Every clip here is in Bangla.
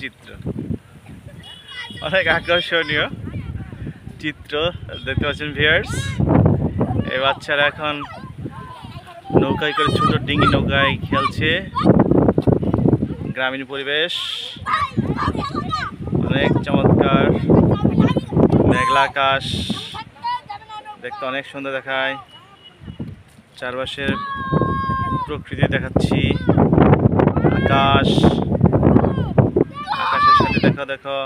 চিত্র, অনেক আকর্ষণীয় চিত্র দেখতে পাচ্ছেন ভিউয়ার্স। এই বাচ্চারা এখন নৌকায় করে, ছোট ডিঙি নৌকায় খেলছে। গ্রামীণ পরিবেশ অনেক চমৎকার, মেঘলা আকাশ দেখতে অনেক সুন্দর দেখায়। চারপাশের প্রকৃতি দেখাচ্ছি, আকাশের সাথে দেখো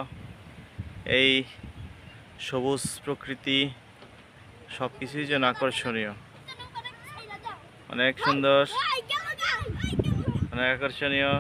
এই সবুজ প্রকৃতি, সব কিছুই যেন আকর্ষণীয়, অনেক সুন্দর, অনেক আকর্ষণীয়।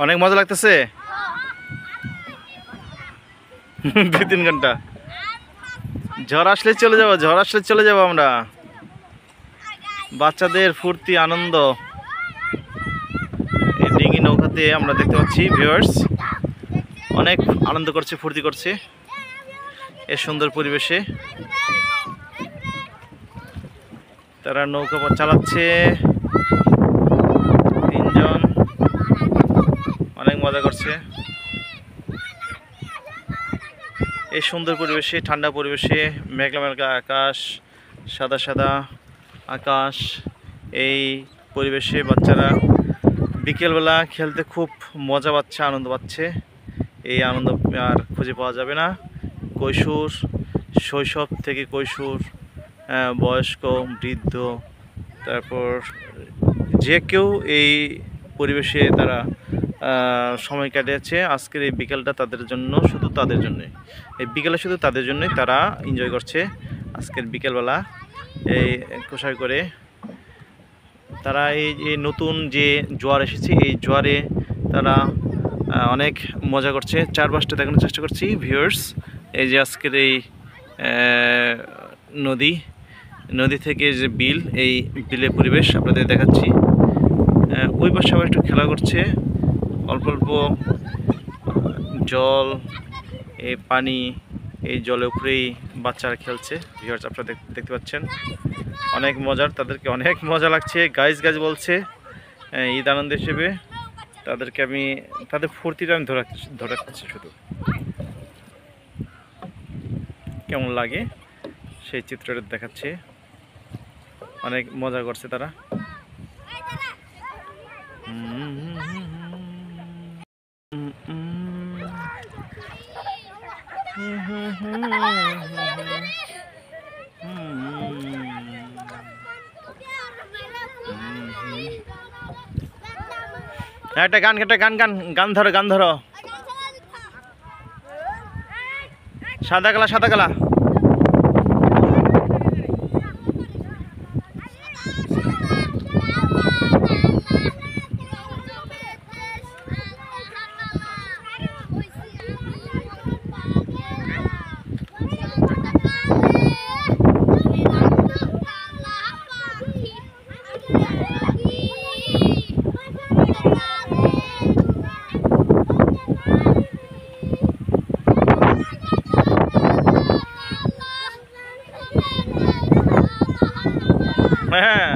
অনেক মজা লাগতেছে। 2-3 ঘন্টা ঝড় আসলে চলে যাবো আমরা। বাচ্চাদের ফুর্তি আনন্দ এই ডিঙি নৌকাতে আমরা দেখতে পাচ্ছি ভিউয়ার্স, অনেক আনন্দ করছে, ফুর্তি করছে এই সুন্দর পরিবেশে। তারা নৌকা চালাচ্ছে, 3 জন, অনেক মজা করছে এই সুন্দর পরিবেশে, ঠান্ডা পরিবেশে। মেঘলা মেঘলা আকাশ, সাদা সাদা আকাশ, এই পরিবেশে বাচ্চারা বিকেলবেলা খেলতে খুব মজা পাচ্ছে, আনন্দ পাচ্ছে। এই আনন্দ আর খুঁজে পাওয়া যাবে না। শৈশব থেকে কৈশোর, বয়স্ক, বৃদ্ধ, তারপর যে কেউ এই পরিবেশে তারা সময় কাটিয়েছে। আজকের এই বিকেলটা তাদের জন্য, শুধু তাদের জন্যই, এই বিকেলে শুধু তাদের জন্যই তারা এনজয় করছে আজকের বিকেলবেলা। এই কোষায় করে তারা এই নতুন যে জোয়ার এসেছে, এই জোয়ারে তারা অনেক মজা করছে। চারপাশটা দেখানোর চেষ্টা করছি ভিউয়ার্স। এই যে আজকের এই নদী থেকে যে বিল, এই বিলের পরিবেশ আপনাদের দেখাচ্ছি। ওই পাশে আবার একটু খেলা করছে, অল্প অল্প জল, এই পানি, এই জলের উপরেই বাচ্চারা খেলছে ভিউয়ার্স, আপনারা দেখতে পাচ্ছেন। অনেক মজার, তাদেরকে অনেক মজা লাগছে। গাইজ বলছে ঈদ আনন্দ হিসেবে তাদেরকে তাদের ফুর্তিটা আমি ধরে রাখছি শুধু। কেমন লাগে সেই চিত্রটা দেখাচ্ছে, অনেক মজা করছে তারা। একটা গান ধরো। সাদা কালা। হ্যাঁ,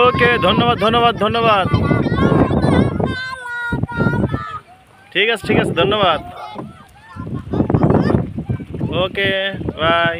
ওকে, ধন্যবাদ। ঠিক আছে, ধন্যবাদ। ওকে, বাই।